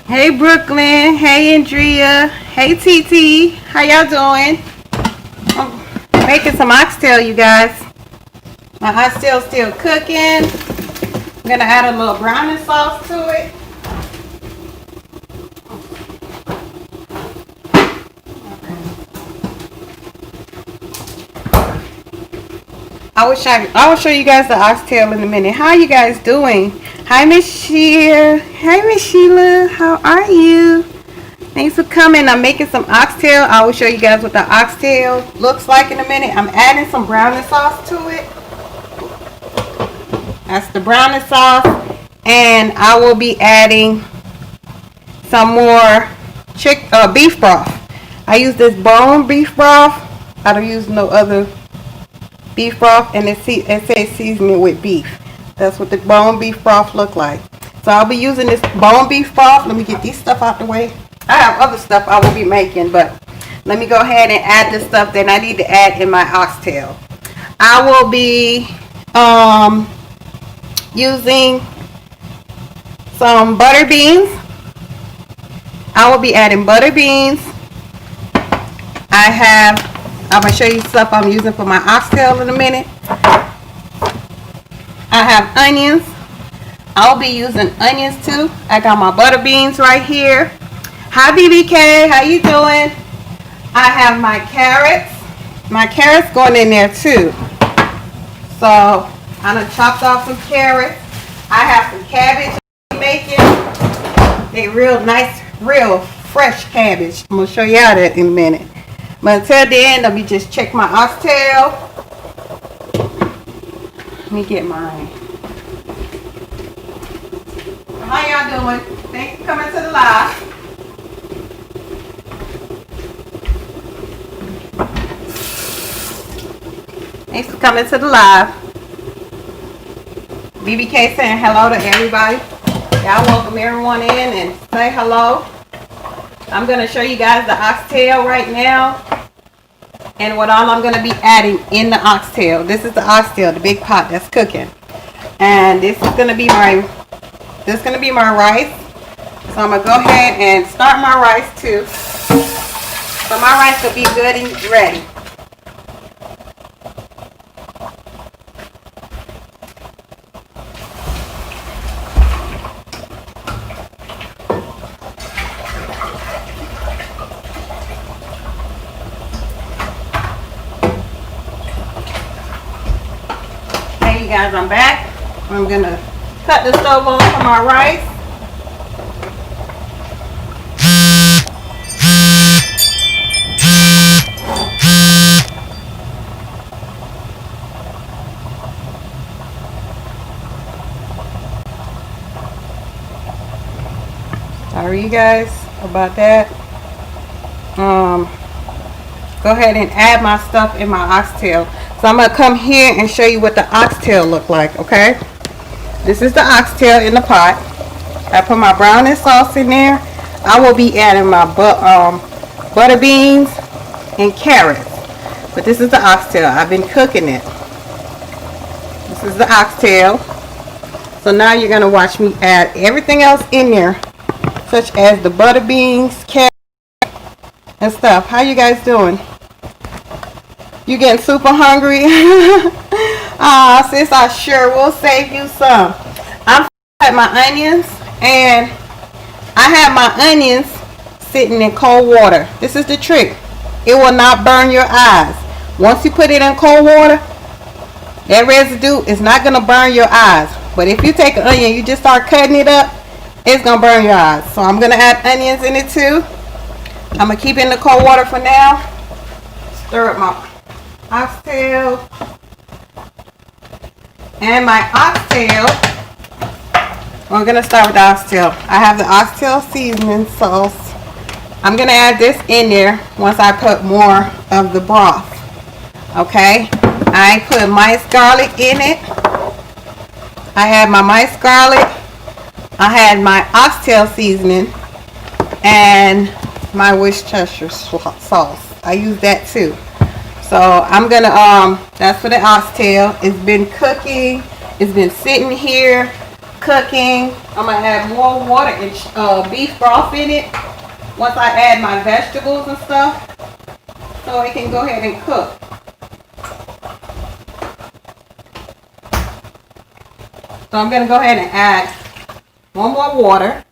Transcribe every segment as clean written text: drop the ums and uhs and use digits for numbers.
Hey Brooklyn, hey Andrea, hey TT, how y'all doing? I'm making some oxtail, you guys. My oxtail's still cooking. I'm gonna add a little browning sauce to it. I will show you guys the oxtail in a minute. How are you guys doing? Hi Miss Sheer. Hey Miss Sheila. How are you? Thanks for coming. I'm making some oxtail. I will show you guys what the oxtail looks like in a minute. I'm adding some browning sauce to it. That's the browning sauce. And I will be adding some more beef broth. I use this bone beef broth. I don't use no other beef broth, and it says season it with beef. That's what the bone beef broth look like. So I'll be using this bone beef broth. Let me get this stuff out the way. I have other stuff I will be making, but let me go ahead and add the stuff that I need to add in my oxtail. I will be using some butter beans. I will be adding butter beans. I'm going to show you stuff I'm using for my oxtail in a minute. I have onions. I'll be using onions too. I got my butter beans right here. Hi BBK, how you doing? I have my carrots. My carrots going in there too. So I done chopped off some carrots. I have some cabbage I'm making. They real nice, real fresh cabbage. I'm going to show you all that in a minute. But until then, let me just check my oxtail. Let me get mine. How y'all doing? Thanks for coming to the live. Thanks for coming to the live. BBK saying hello to everybody. Y'all welcome everyone in and say hello. I'm going to show you guys the oxtail right now and what all I'm going to be adding in the oxtail. This is the oxtail, the big pot that's cooking. And this is going to be my rice. So I'm going to go ahead and start my rice too. So my rice will be good and ready. Guys, I'm back. I'm gonna cut the stove on for my rice. Sorry you guys about that. Go ahead and add my stuff in my oxtail. So I'm going to come here and show you what the oxtail look like, okay? This is the oxtail in the pot. I put my browning sauce in there. I will be adding my butter beans and carrots. But this is the oxtail. I've been cooking it. This is the oxtail. So now you're going to watch me add everything else in there, such as the butter beans, carrots, and stuff. How you guys doing? You getting super hungry? Sis, I sure will save you some. I'm at my onions, and I have my onions sitting in cold water. This is the trick. It will not burn your eyes. Once you put it in cold water, that residue is not going to burn your eyes. But if you take an onion, you just start cutting it up, it's going to burn your eyes. So I'm going to add onions in it too. I'm going to keep it in the cold water for now. Stir up my oxtail. And my oxtail, we're going to start with the oxtail. I have the oxtail seasoning sauce. I'm going to add this in there once I put more of the broth. Okay? I put minced garlic in it. I had my minced garlic. I had my oxtail seasoning and my Worcestershire sauce. I use that too. So I'm gonna that's for the oxtail. It's been cooking. It's been sitting here cooking. I'm gonna add more water and beef broth in it once I add my vegetables and stuff, so it can go ahead and cook. So I'm gonna go ahead and add one more water.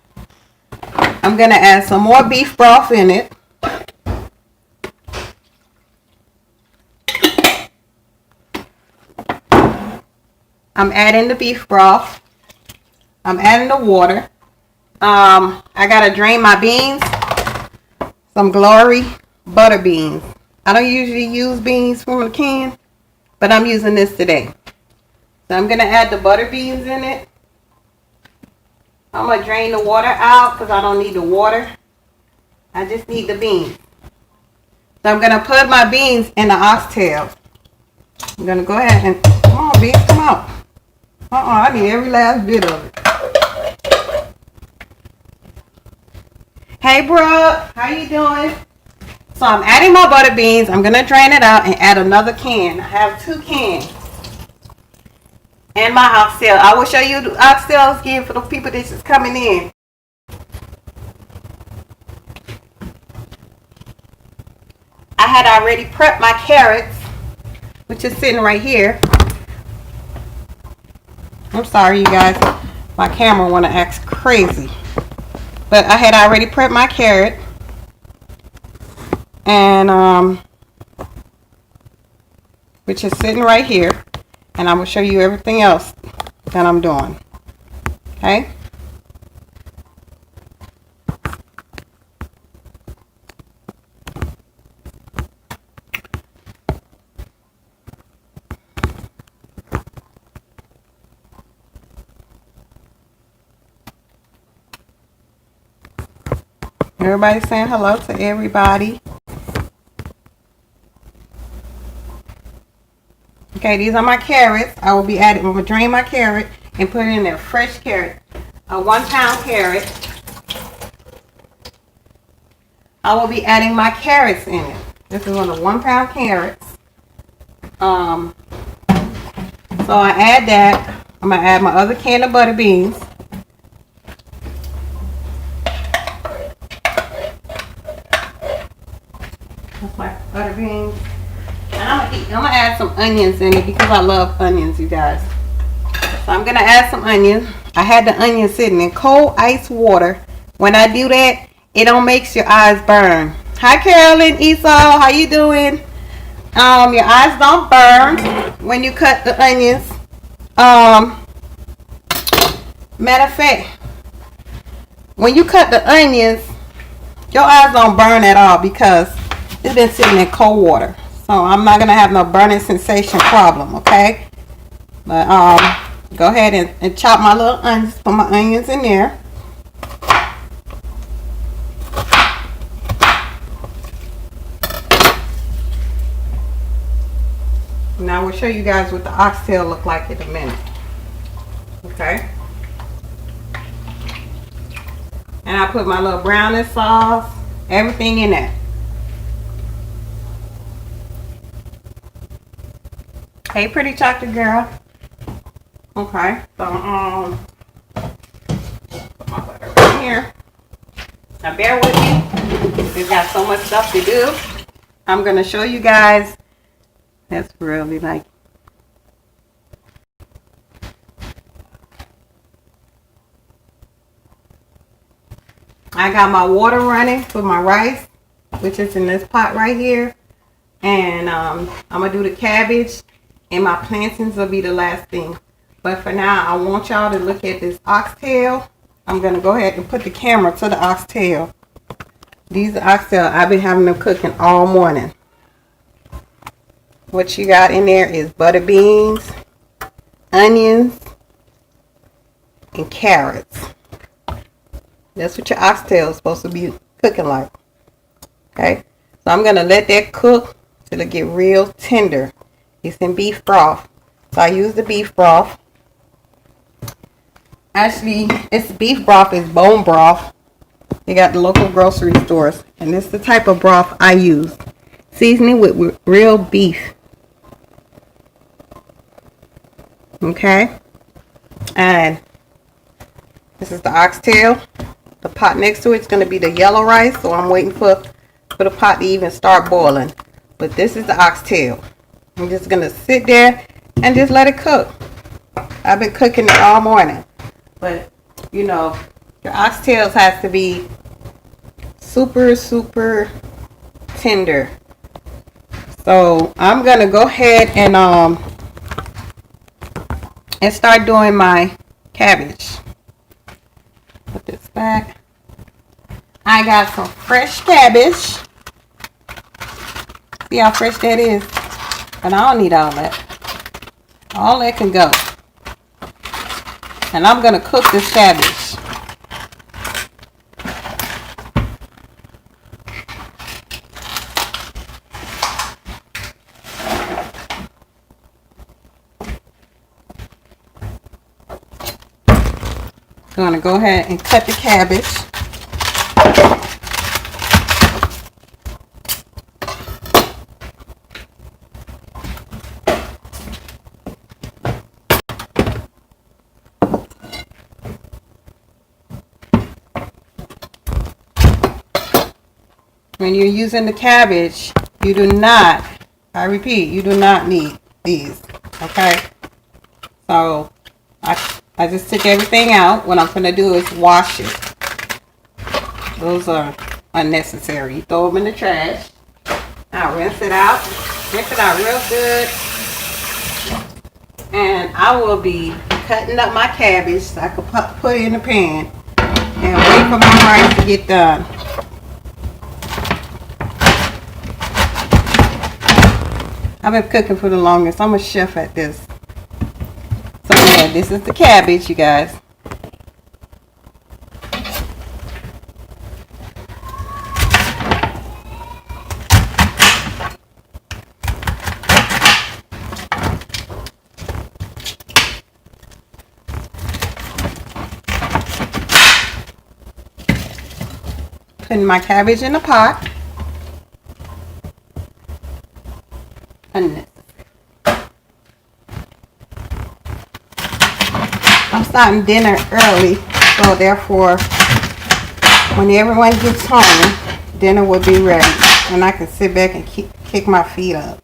I'm gonna add some more beef broth in it. I'm adding the beef broth. I'm adding the water. I gotta drain my beans. Some Glory butter beans. I don't usually use beans from a can, but I'm using this today. So I'm gonna add the butter beans in it. I'm gonna drain the water out because I don't need the water. I just need the beans. So I'm gonna put my beans in the oxtails. I'm gonna go ahead and come on, beans, come out. I need every last bit of it. Hey, Brooke, how you doing? So I'm adding my butter beans. I'm gonna drain it out and add another can. I have 2 cans. And my oxtail. I will show you the oxtails again for the people that's just coming in. I had already prepped my carrots, which is sitting right here. I'm sorry, you guys. My camera want to act crazy. But I had already prepped my carrot. And, which is sitting right here. And I will show you everything else that I'm doing. Okay? Everybody saying hello to everybody. Okay, these are my carrots. I will be adding, I'm going to drain my carrot and put it in there. Fresh carrot. A 1 pound carrot. I will be adding my carrots in it. This is one of the 1 pound carrots. So I add that. I'm going to add my other can of butter beans. That's my butter beans. And I'm gonna add some onions in it because I love onions, you guys. So I'm gonna add some onions. I had the onions sitting in cold ice water. When I do that, it don't make your eyes burn. Hi, Carolyn, Esau, how you doing? Your eyes don't burn when you cut the onions. Matter of fact, when you cut the onions, your eyes don't burn at all because it's been sitting in cold water. So I'm not going to have no burning sensation problem, okay? But go ahead and chop my little onions, put my onions in there. Now we'll show you guys what the oxtail look like in a minute. Okay? And I put my little brownie sauce, everything in there. Hey, pretty chocolate girl. Okay, so put my butter right here. Now bear with me. We've got so much stuff to do. I'm gonna show you guys. That's really like. I got my water running for my rice, which is in this pot right here, and I'm gonna do the cabbage. And my plantains will be the last thing. But for now, I want y'all to look at this oxtail. I'm going to go ahead and put the camera to the oxtail. These are oxtail. I've been having them cooking all morning. What you got in there is butter beans, onions, and carrots. That's what your oxtail is supposed to be cooking like. Okay? So I'm going to let that cook till it get real tender. It's in beef broth. So I use the beef broth. Actually, it's beef broth, it's bone broth. You got the local grocery stores. And this is the type of broth I use. Seasoning with real beef. Okay? And This is the oxtail. The pot next to it's going to be the yellow rice, so I'm waiting for the pot to even start boiling. But this is the oxtail. I'm just going to sit there and just let it cook. I've been cooking it all morning. But, you know, your oxtails has to be super, super tender. So I'm going to go ahead and start doing my cabbage. Put this back. I got some fresh cabbage. See how fresh that is? But I don't need all that. All that can go. And I'm going to cook this cabbage. I'm going to go ahead and cut the cabbage. When you're using the cabbage, you do not, I repeat, you do not need these, okay? So, I just took everything out. What I'm going to do is wash it. Those are unnecessary. Throw them in the trash. I'll rinse it out. Rinse it out real good. And I will be cutting up my cabbage so I can put it in the pan. And wait for my rice to get done. I've been cooking for the longest. I'm a chef at this. So yeah, this is the cabbage, you guys. Putting my cabbage in the pot. I'm starting dinner early, so therefore when everyone gets home, dinner will be ready and I can sit back and kick my feet up.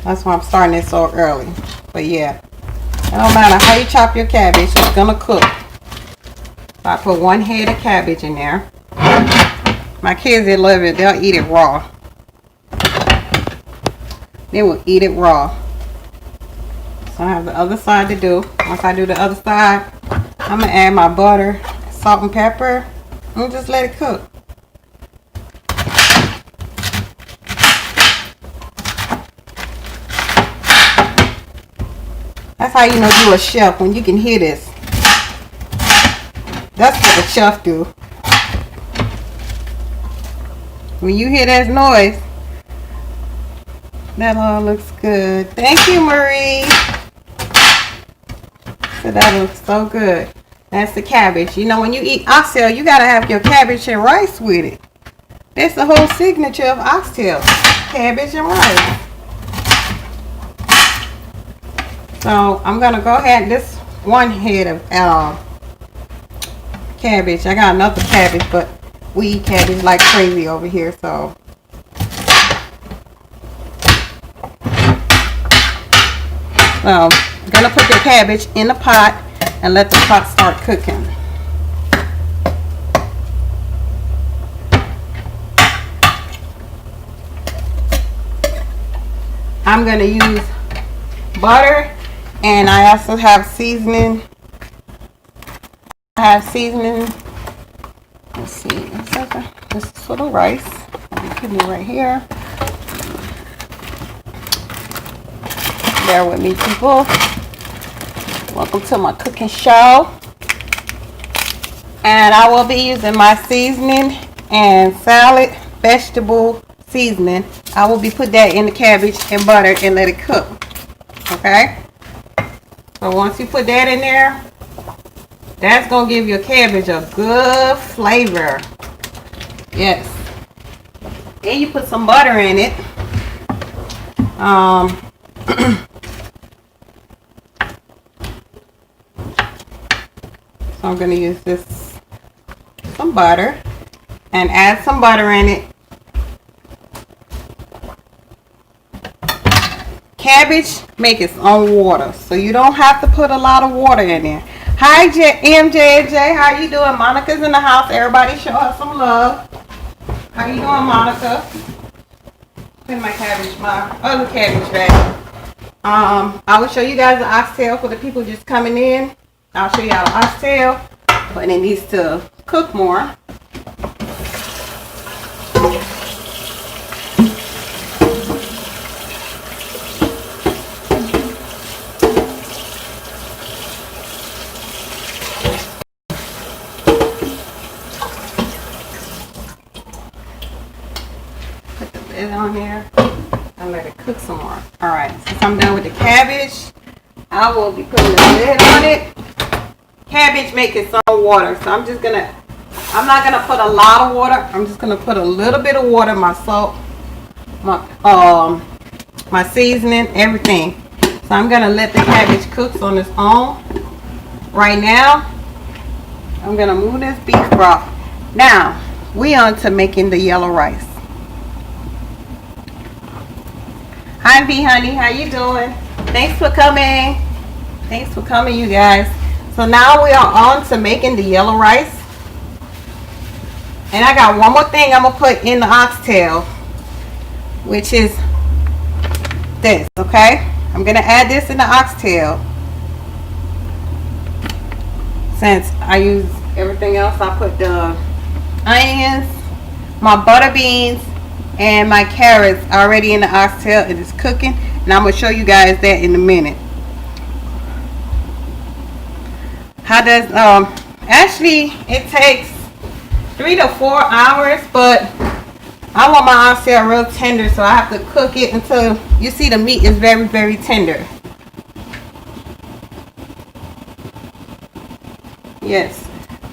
That's why I'm starting it so early. But yeah, it don't matter how you chop your cabbage, it's gonna cook. So I put one head of cabbage in there. My kids, they love it. They'll eat it raw. They will eat it raw. So I have the other side to do. Once I do the other side, I'm going to add my butter, salt and pepper, and just let it cook. That's how you know you're a chef, when you can hear this. That's what a chef do. When you hear that noise, that all looks good. Thank you, Marie. So that looks so good. That's the cabbage. You know, when you eat oxtail, you gotta have your cabbage and rice with it. That's the whole signature of oxtail. Cabbage and rice. So I'm gonna go ahead. This one head of cabbage. I got another cabbage, but we eat cabbage like crazy over here, so. I'm gonna put the cabbage in the pot and let the pot start cooking. I'm gonna use butter, and I also have seasoning. I have seasoning. Let's see. This is for the rice. Put it right here. Bear with me, people. Welcome to my cooking show. And I will be using my seasoning and salad vegetable seasoning. I will be put that in the cabbage and butter and let it cook. Okay? So once you put that in there, that's going to give your cabbage a good flavor. Yes. Then you put some butter in it. So I'm going to use some butter and add some butter in it. Cabbage make its own water, so you don't have to put a lot of water in there. Hi MJJ, how you doing? Monica's in the house. Everybody show her some love. How you doing, Monica? In my cabbage, my other cabbage bag. I will show you guys the oxtail for the people just coming in. I'll show you how the oxtail, but it needs to cook more. Put the lid on there and let it cook some more. Alright, since I'm done with the cabbage, I will be putting the lid on it. Cabbage makes its own water, so I'm not gonna put a lot of water. I'm just gonna put a little bit of water, my salt, my seasoning, everything. So I'm gonna let the cabbage cook on its own. Right now, I'm gonna move this beef broth. Now, we on to making the yellow rice. Hi V honey, how you doing? Thanks for coming. Thanks for coming, you guys. So now we are on to making the yellow rice. And I got one more thing I'm going to put in the oxtail, which is this, okay? I'm going to add this in the oxtail. Since I use everything else, I put the onions, my butter beans, and my carrots already in the oxtail. It is cooking, and I'm going to show you guys that in a minute. How does actually it takes 3 to 4 hours, but I want my oxtail real tender, so I have to cook it until you see the meat is very, very tender. Yes,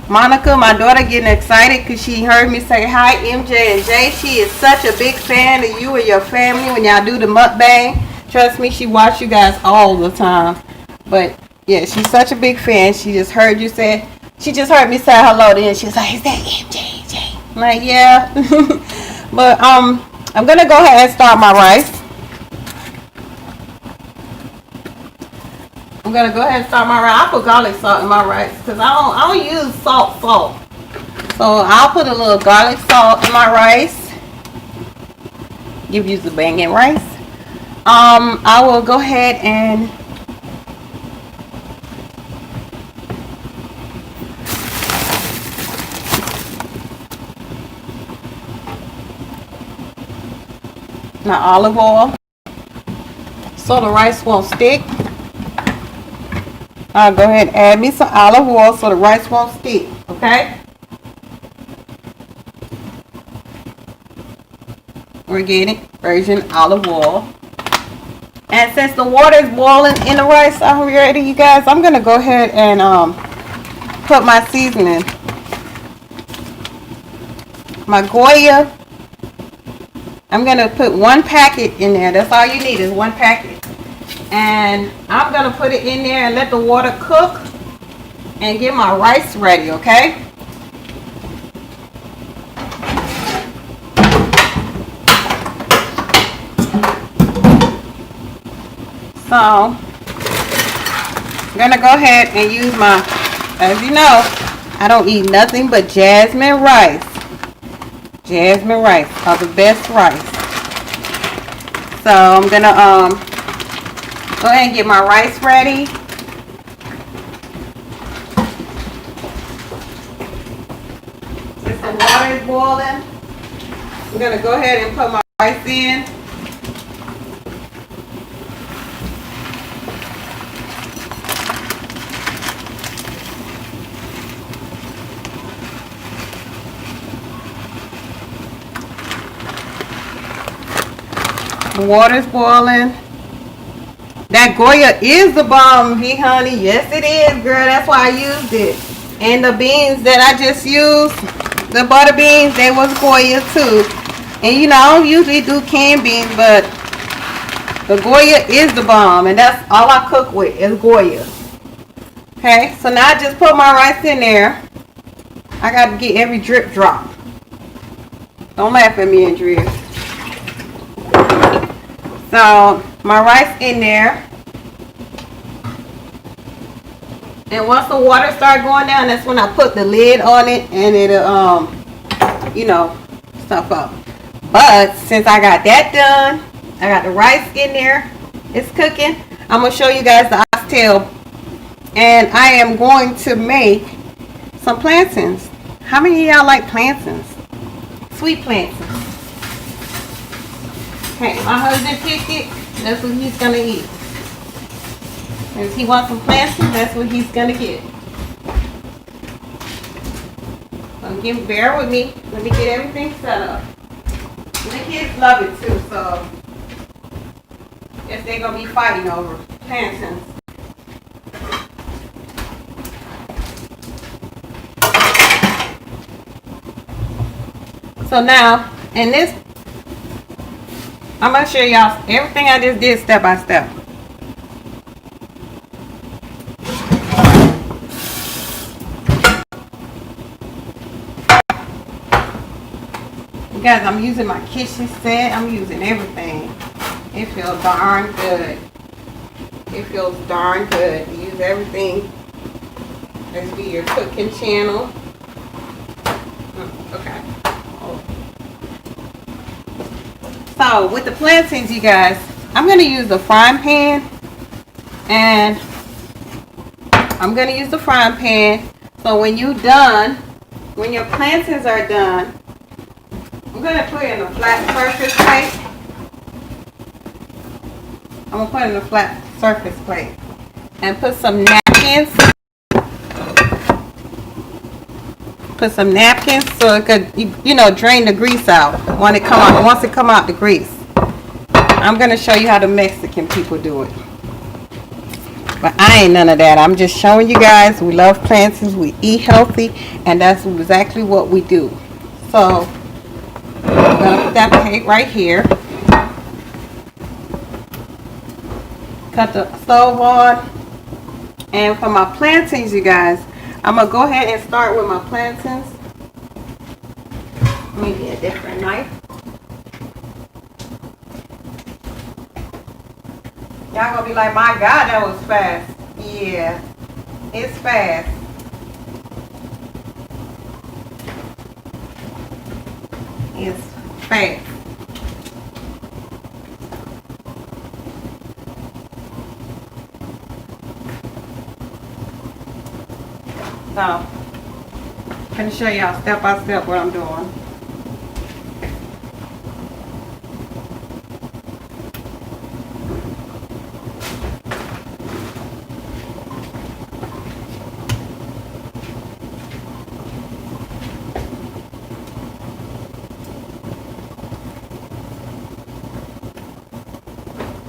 Monica, my daughter, getting excited because she heard me say hi MJ and Jay. She is such a big fan of you and your family when y'all do the mukbang. Trust me, she watch you guys all the time. But yeah, she's such a big fan. She just heard you say, she just heard me say hello to her. She's like, is that MJ? I'm like, yeah. But I'm gonna go ahead and start my rice. I'm gonna go ahead and start my rice. I put garlic salt in my rice because I don't use salt. So I'll put a little garlic salt in my rice. Give you the banging rice. I will go ahead and my olive oil so the rice won't stick. I'll go ahead and add me some olive oil so the rice won't stick, okay? Organic virgin olive oil. And since the water is boiling in the rice already, you guys, I'm gonna go ahead and put my seasoning. My Goya. I'm gonna put 1 packet in there. That's all you need is 1 packet. And I'm gonna put it in there and let the water cook and get my rice ready, okay? So I'm gonna go ahead and use my, as you know, I don't eat nothing but jasmine rice. Jasmine rice are the best rice. So I'm gonna go ahead and get my rice ready. Since the water is boiling, I'm gonna go ahead and put my rice in. The water's boiling. That Goya is the bomb, V honey. Yes, it is, girl. That's why I used it. And the beans that I just used, the butter beans, they was Goya too. And you know, I don't usually do canned beans, but the Goya is the bomb, and that's all I cook with is Goya. Okay, Okay, so now I just put my rice in there. I got to get every drip drop. Don't laugh at me, Andrea. So my rice in there. And once the water start going down, that's when I put the lid on it and it'll, you know, stuff up. But since I got that done, I got the rice in there, it's cooking. I'm going to show you guys the oxtail. And I am going to make some plantains. How many of y'all like plantains? Sweet plantains. Okay, my husband picked it. That's what he's going to eat. If he wants some plantains, that's what he's going to get. So bear with me. Let me get everything set up. And the kids love it too, so guess they're going to be fighting over plantains. So now, in this, I'm going to show y'all everything I just did step by step. Guys, I'm using my kitchen set. I'm using everything. It feels darn good. It feels darn good to use everything. Let's be your cooking channel. Okay. So with the plantains, you guys, I'm going to use the frying pan. And I'm going to use the frying pan. So when you're done, when your plantains are done, I'm going to put it in a flat surface plate. I'm going to put it in a flat surface plate. And put some napkins. Put some napkins so it could, you know, drain the grease out when it come out. Once it come out the grease. I'm going to show you how the Mexican people do it. But I ain't none of that. I'm just showing you guys we love plantains. We eat healthy. And that's exactly what we do. So I'm going to put that plate right here. Cut the stove on. And for my plantains, you guys, I'm going to go ahead and start with my plantains. Maybe a different knife. Y'all going to be like, my God, that was fast. Yeah, it's fast. It's fast. So, I'm going to show y'all step by step what I'm doing.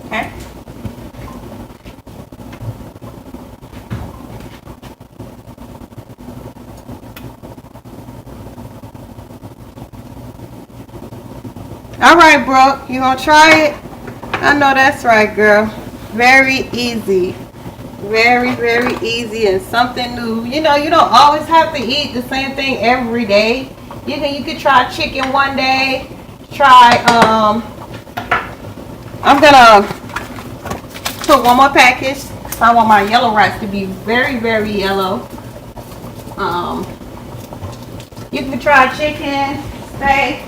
Okay. All right, Brooke, you gonna try it? I know that's right, girl. Very easy. Very, very easy and something new. You know, you don't always have to eat the same thing every day. You could try chicken one day. Try, I'm gonna put one more package. I want my yellow rice to be very, very yellow. You can try chicken, steak,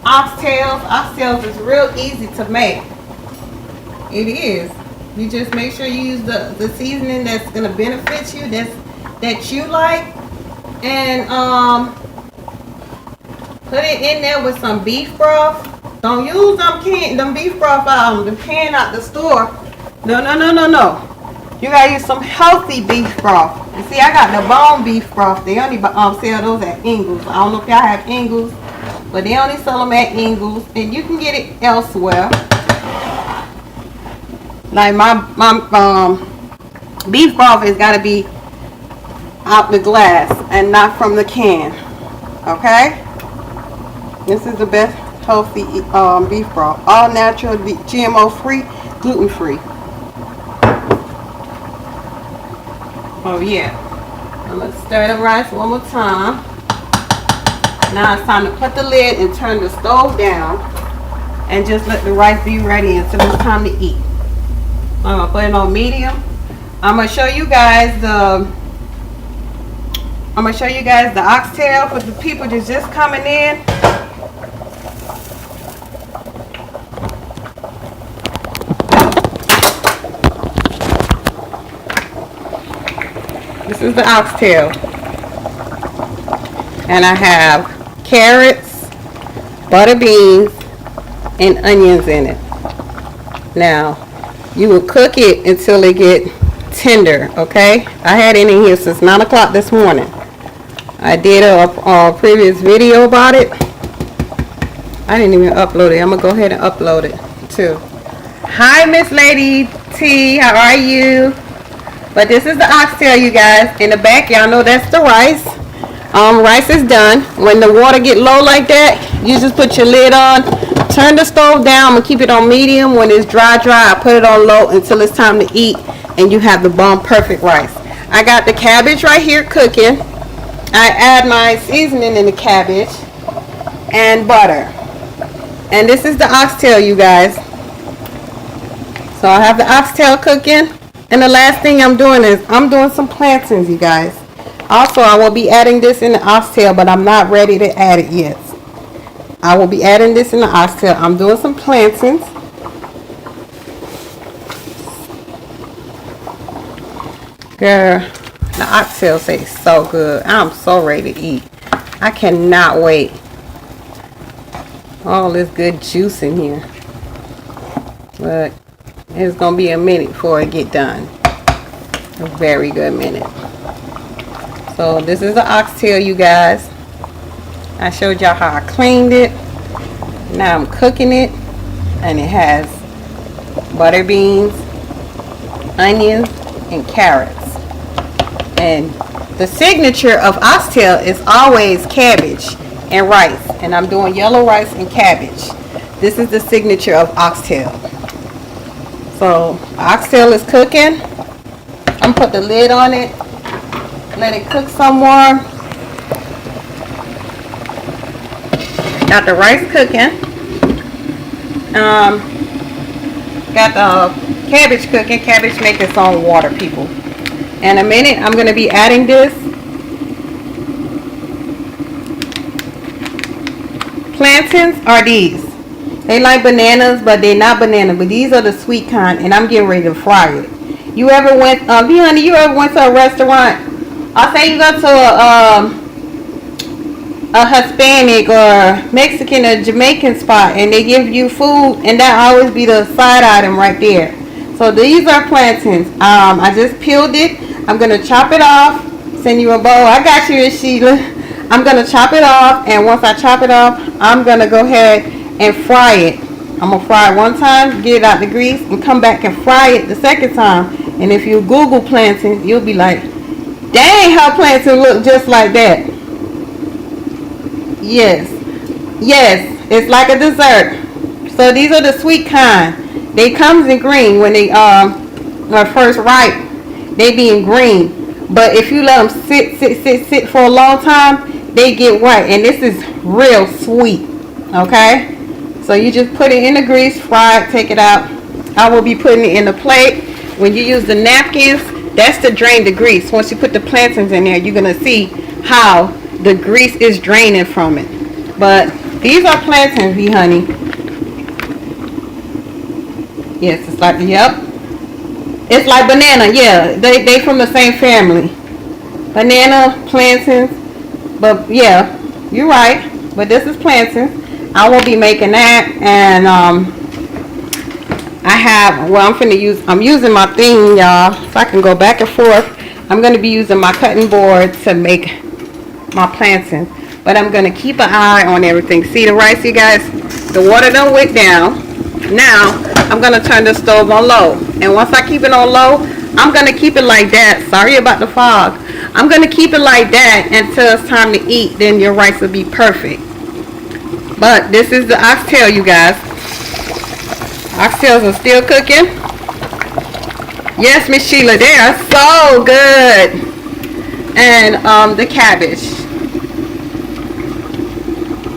oxtails. Oxtails is real easy to make. It is. You just make sure you use the seasoning that's gonna benefit you, that you like, and put it in there with some beef broth. Don't use them beef broth the can out the store. No. You gotta use some healthy beef broth. You see, I got the bone beef broth. They only sell those at Ingles. I don't know if y'all have Ingles, but they only sell them at Ingles, and you can get it elsewhere. Like my beef broth has got to be out the glass and not from the can. Okay, this is the best healthy beef broth, all natural, GMO free, gluten free. Oh yeah. I'm gonna stir the rice one more time. Now it's time to put the lid and turn the stove down and just let the rice be ready until it's time to eat. I'm gonna put it on medium. I'm gonna show you guys the oxtail for the people that's just coming in. This is the oxtail. And I have carrots, butter beans, and onions in it. Now, you will cook it until it get tender, okay? I had it in here since 9 o'clock this morning. I did a previous video about it. I didn't even upload it. I'm going to go ahead and upload it too. Hi, Miss Lady T. How are you? But this is the oxtail, you guys. In the back, y'all know that's the rice. Rice is done. When the water get low like that, you just put your lid on. Turn the stove down. I'm going to keep it on medium. When it's dry, I put it on low until it's time to eat. And you have the bomb perfect rice. I got the cabbage right here cooking. I add my seasoning in the cabbage. And butter. And this is the oxtail, you guys. So I have the oxtail cooking. And the last thing I'm doing is I'm doing some plantains, you guys. Also, I will be adding this in the oxtail, but I'm not ready to add it yet. I will be adding this in the oxtail. I'm doing some plantains. Girl, the oxtail tastes so good. I'm so ready to eat. I cannot wait. All this good juice in here. But it's going to be a minute before it get done. A very good minute. So this is the oxtail, you guys. I showed y'all how I cleaned it. Now I'm cooking it. And it has butter beans, onions, and carrots. And the signature of oxtail is always cabbage and rice. And I'm doing yellow rice and cabbage. This is the signature of oxtail. So oxtail is cooking. I'm gonna put the lid on it. Let it cook some more. Got the rice cooking. Got the cabbage cooking. Cabbage make its own water, people. In a minute, I'm gonna be adding this. Plantains are these. They like bananas, but they're not bananas. But these are the sweet kind, and I'm getting ready to fry it. You ever went, honey, you ever went to a restaurant? I'll say you go to a Hispanic or Mexican or Jamaican spot, and they give you food, and that always be the side item right there. So these are plantains. I just peeled it. I'm gonna chop it off. Send you a bowl. I got you, Sheila. I'm gonna chop it off, and once I chop it off, I'm gonna go ahead and fry it. I'm gonna fry it one time, get it out the grease, and come back and fry it the second time. And if you Google plantain, you'll be like, dang, how plantain look just like that. Yes, it's like a dessert. So these are the sweet kind. They comes in green when they are first ripe. They be in green. But if you let them sit for a long time, they get white. And this is real sweet. Okay? So you just put it in the grease, fry it, take it out. I will be putting it in the plate. When you use the napkins, that's to drain the grease. Once you put the plantains in there, you're going to see how the grease is draining from it. But these are plantains, honey. Yes, it's like, yep. It's like banana, yeah. They from the same family. Banana, plantains. But yeah, you're right. But this is plantains. I will be making that. And I'm using my thing, y'all. If I can go back and forth, I'm going to be using my cutting board to make my plantains. But I'm going to keep an eye on everything. See the rice, you guys? The water done went down. Now, I'm going to turn the stove on low. And once I keep it on low, I'm going to keep it like that. Sorry about the fog. I'm going to keep it like that until it's time to eat. Then your rice will be perfect. But this is the oxtail, you guys. Oxtails are still cooking. Yes, Miss Sheila, they are so good. And the cabbage.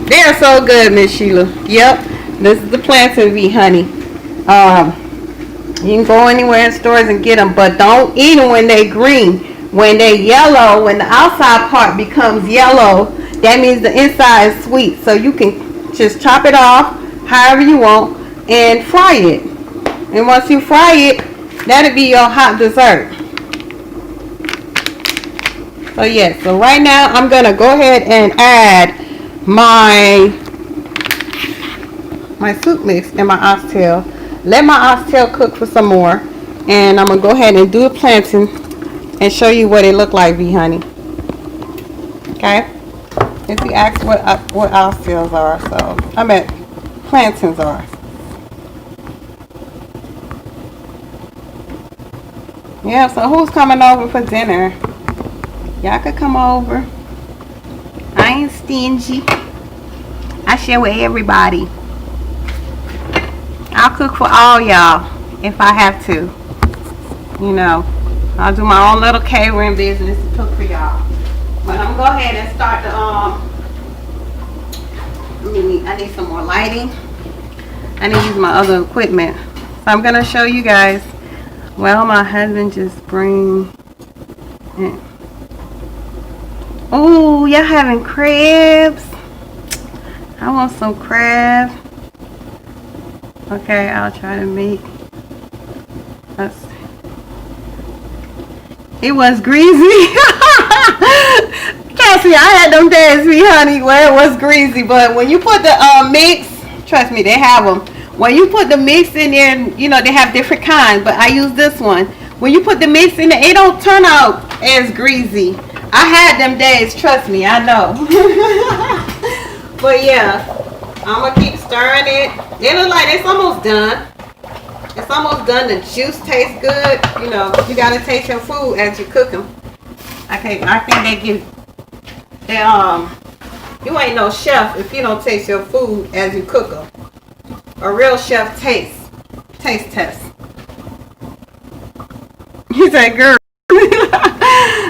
They are so good, Miss Sheila. Yep, this is the plantain V, honey. You can go anywhere in stores and get them, but don't eat them when they green. When they yellow, when the outside part becomes yellow, that means the inside is sweet. So you can just chop it off however you want and fry it. And once you fry it, that'll be your hot dessert. So yes, so right now I'm gonna go ahead and add my soup mix and my oxtail. Let my oxtail cook for some more, and I'm gonna go ahead and do the plantain and show you what it look like, V honey. Okay? If you ask what oxtails are, so I meant plantains are. Yeah, so who's coming over for dinner? Y'all could come over. I ain't stingy. I share with everybody. I'll cook for all y'all if I have to. You know, I'll do my own little catering business to cook for y'all. But I'm gonna go ahead and start the I need some more lighting. I need to use my other equipment. So I'm gonna show you guys. Well, my husband just bring in. Oh, y'all having crabs? I want some crab. Okay, I'll try to make. It was greasy. Trust me, I had them days, me honey, where it was greasy. But when you put the mix, trust me, they have them. When you put the mix in there, you know they have different kinds, but I use this one. When you put the mix in there, it don't turn out as greasy. I had them days, trust me, I know. But yeah, I'm gonna keep stirring it. They look like it's almost done. It's almost done. The juice tastes good. You know, you gotta taste your food as you cook them. I think they give. You ain't no chef if you don't taste your food as you cook them. A real chef taste test. You said, girl.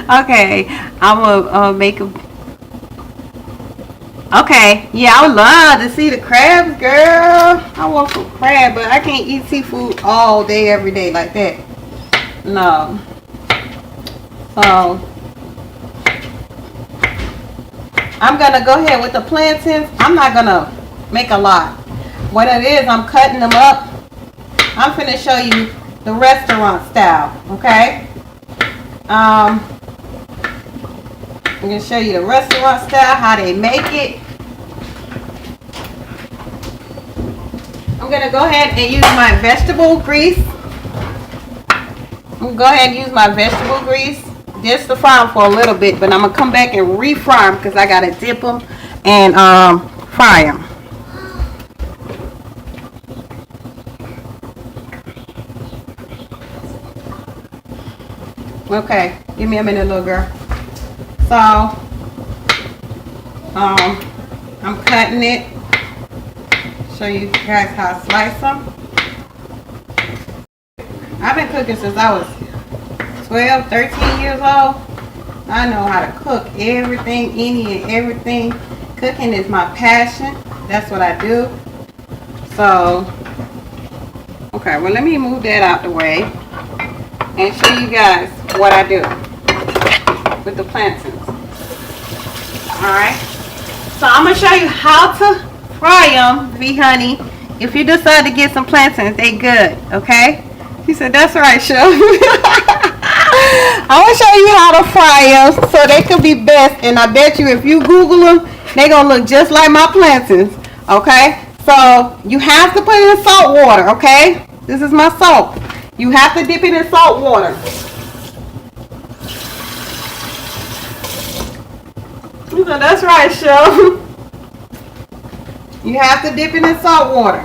Okay, I'm gonna make them. Okay, yeah, I would love to see the crabs, girl. I want some crab, but I can't eat seafood all day, every day like that. No. So, I'm gonna go ahead with the plantains. I'm not gonna make a lot. What it is, I'm cutting them up. I'm finna show you the restaurant style, okay? I'm going to show you the restaurant style, how they make it. I'm going to go ahead and use my vegetable grease. I'm going to go ahead and use my vegetable grease just to fry them for a little bit, but I'm going to come back and refry them because I got to dip them and fry them. Okay, give me a minute, little girl. So, I'm cutting it. Show you guys how to slice them. I've been cooking since I was 12, 13 years old. I know how to cook everything, any and everything. Cooking is my passion. That's what I do. So, okay, well, let me move that out the way and show you guys what I do with the plantains. Alright, so I'm going to show you how to fry them, V honey. If you decide to get some plantains, they good, okay? He said, that's right, Chef. I'm going to show you how to fry them so they can be best, and I bet you if you Google them, they're going to look just like my plantains, okay? So you have to put it in salt water, okay? This is my salt. You have to dip it in salt water. So that's right, Chef. You have to dip it in salt water.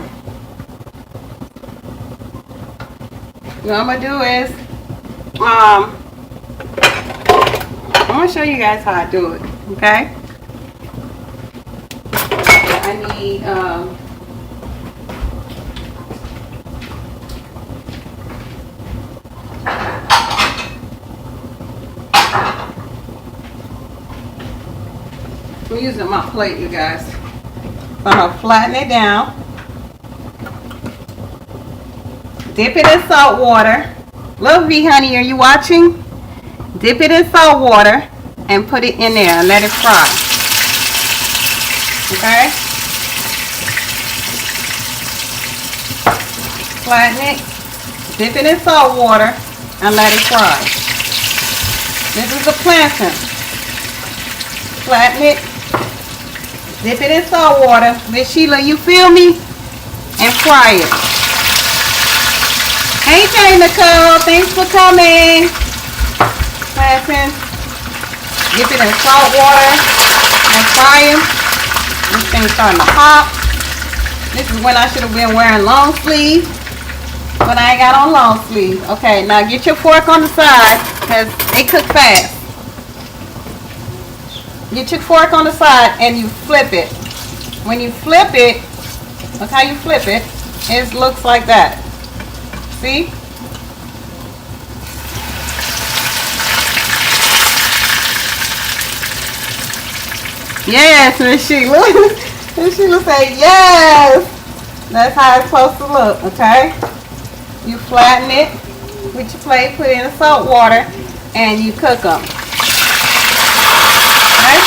What I'm gonna do is, I'm gonna show you guys how I do it. Okay. I need I'm using my plate, you guys. So I'm gonna flatten it down. Dip it in salt water. Lil V, honey, are you watching? Dip it in salt water and put it in there and let it fry. Okay? Flatten it. Dip it in salt water and let it fry. This is the plantain. Flatten it. Dip it in salt water. Miss Sheila, you feel me? And fry it. Hey, Jay Nicole. Thanks for coming. Plantain. Dip it in salt water and fry them. This thing's starting to pop. This is when I should have been wearing long sleeves. But I ain't got on long sleeves. Okay, now get your fork on the side because they cook fast. Get your fork on the side and you flip it. When you flip it, look how you flip it. It looks like that. See? Yes, Miss Sheila. Miss Sheila say yes. That's how it's supposed to look, okay? You flatten it with your plate, put it in the salt water, and you cook them. Okay?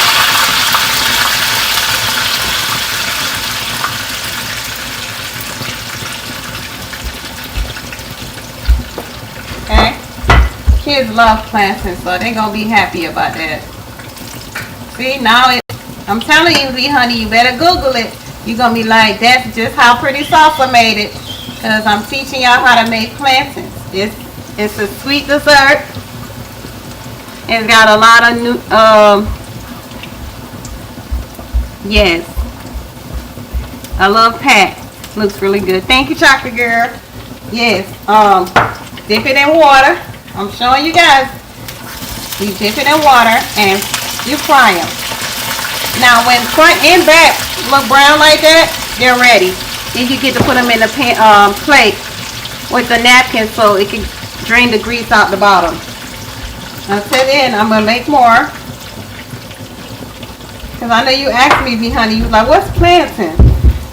Okay? Kids love plantains, so they're going to be happy about that. See, now I'm telling you, V honey, you better Google it. You're going to be like, that's just how Pretty Salsa made it. Because I'm teaching y'all how to make plantains. It's a sweet dessert. It's got a lot of new, yes. I love Pat. Looks really good. Thank you, chocolate girl. Yes. Dip it in water. I'm showing you guys. You dip it in water and you fry them. Now when front and back look brown like that, they're ready. Then you get to put them in the plate with the napkin so it can drain the grease out the bottom. Until then, I'm gonna make more. Cause I know you asked me, V honey, you was like, what's plantain?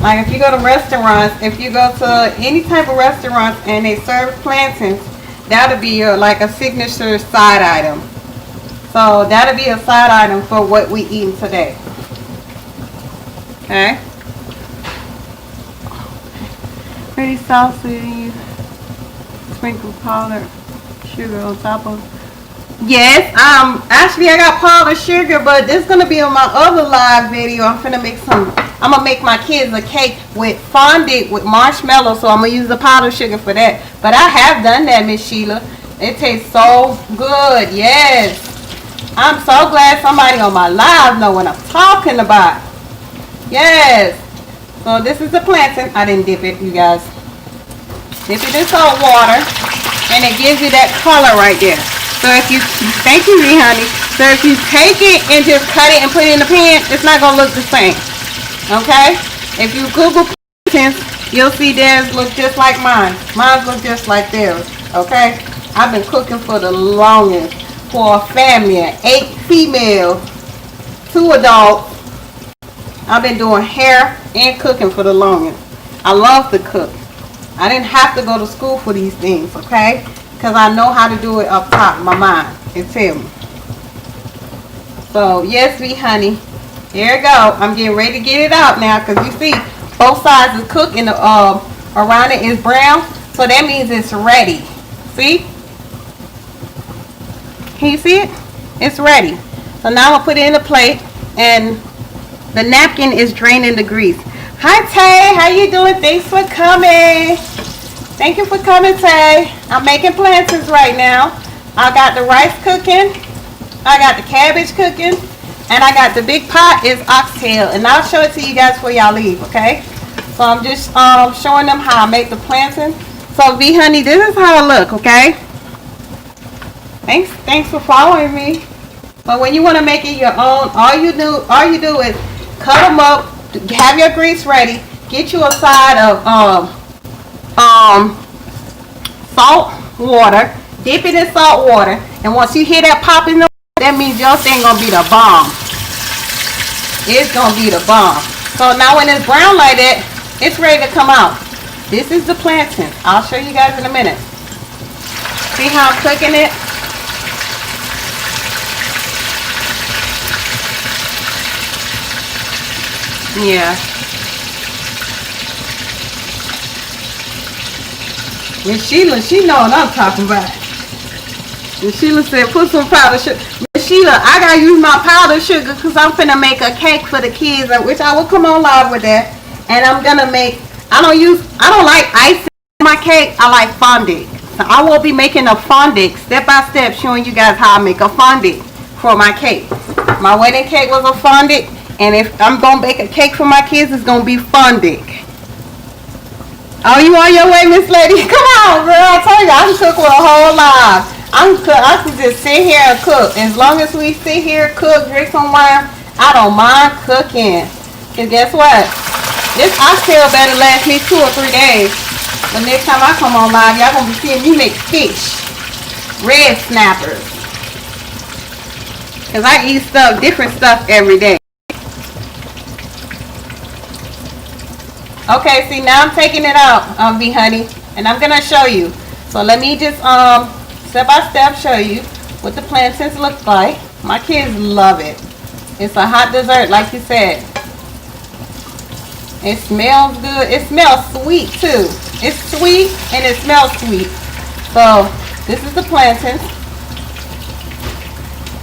Like if you go to restaurants, if you go to any type of restaurants and they serve plantains, that'll be your like a signature side item. So that'll be a side item for what we eating today. Okay. Pretty salsa, sprinkle powdered sugar on top of. Yes, actually I got powdered sugar, but this is gonna be on my other live video. I'm gonna make my kids a cake with fondant with marshmallow, so I'm gonna use the powdered sugar for that. But I have done that, Miss Sheila. It tastes so good. Yes, I'm so glad somebody on my live know what I'm talking about. Yes. So this is the plantain. I didn't dip it, you guys. Dip it in salt water, and it gives you that color right there. So if you, thank you, V honey. So if you take it and just cut it and put it in the pan, it's not gonna look the same. Okay? If you Google plantains, you'll see theirs look just like mine. Mine look just like theirs. Okay? I've been cooking for the longest for a family of 8 females, 2 adults. I've been doing hair and cooking for the longest. I love to cook. I didn't have to go to school for these things, okay? Because I know how to do it up top of my mind. It's him. So, yes, V honey. Here we go. I'm getting ready to get it out now because you see both sides is cooked and the around it is brown. So that means it's ready. See? Can you see it? It's ready. So now I'm going to put it in a plate and the napkin is draining the grease. Hi Tay, how you doing? Thanks for coming. Thank you for coming, Tay. I'm making plantains right now. I got the rice cooking. I got the cabbage cooking. And I got the big pot is oxtail. And I'll show it to you guys before y'all leave, okay? So I'm just showing them how I make the plantain. So V honey, this is how it look, okay? Thanks for following me. But when you want to make it your own, all you do is cut them up, have your grease ready, get you a side of salt water, dip it in salt water, and once you hear that popping, that means your thing gonna be the bomb. It's gonna be the bomb. So now when it's brown like that, it's ready to come out. This is the plantain. I'll show you guys in a minute. See how I'm cooking it? Yeah. Miss Sheila, she know what I'm talking about. Miss Sheila said, put some powdered sugar. Miss Sheila, I gotta use my powdered sugar because I'm finna make a cake for the kids, which I will come on live with that. And I'm gonna make, I don't like icing in my cake. I like fondant. So I will be making a fondant step by step, showing you guys how I make a fondant for my cake. My wedding cake was a fondant, and if I'm gonna bake a cake for my kids, it's gonna be fondant. Oh, you on your way, Miss Lady? Come on, girl. I told you I can cook with a whole lot. I can just sit here and cook. As long as we sit here, cook, drink some wine, I don't mind cooking. Cause guess what? This oxtail better last me 2 or 3 days. The next time I come on live, y'all gonna be seeing me make fish, red snappers. Cause I eat different stuff every day. Okay, see now I'm taking it out, V honey, and I'm gonna show you. So let me just step by step show you what the plantains look like. My kids love it. It's a hot dessert, like you said. It smells good. It smells sweet too. It's sweet and it smells sweet. So this is the plantains.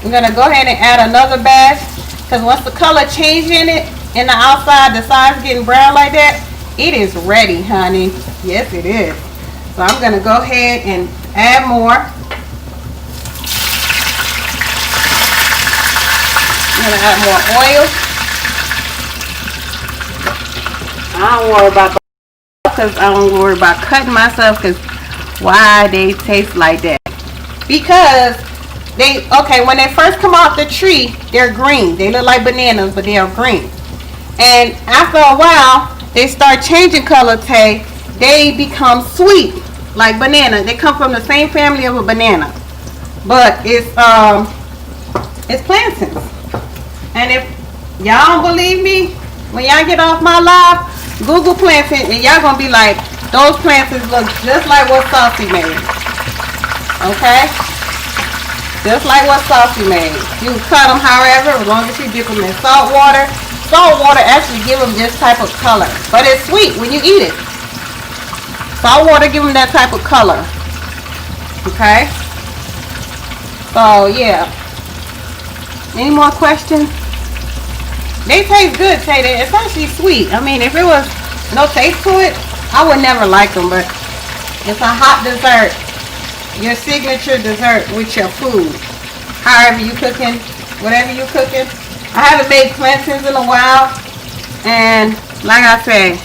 I'm gonna go ahead and add another batch because once the color changes in it, in the outside, the side's getting brown like that, it is ready, honey. Yes, it is. So I'm gonna go ahead and add more. I'm gonna add more oil. I don't worry about because I don't worry about cutting myself because why they taste like that? Because when they first come off the tree, they're green. They look like bananas, but they are green. And after a while, they start changing color. They become sweet, like banana. They come from the same family of a banana, but it's plantains. And if y'all don't believe me, when y'all get off my live, Google plantain, and y'all gonna be like, those plantains look just like what Saucy made. Okay, just like what Saucy made. You can cut them however, as long as you dip them in salt water. Salt water actually give them this type of color, but it's sweet when you eat it. Salt water give them that type of color. Okay. So yeah. Any more questions? They taste good, Tay. It's actually sweet. I mean, if it was no taste to it, I would never like them. But it's a hot dessert, your signature dessert with your food. However you cooking, whatever you cooking. I haven't made plantains in a while, and like I say,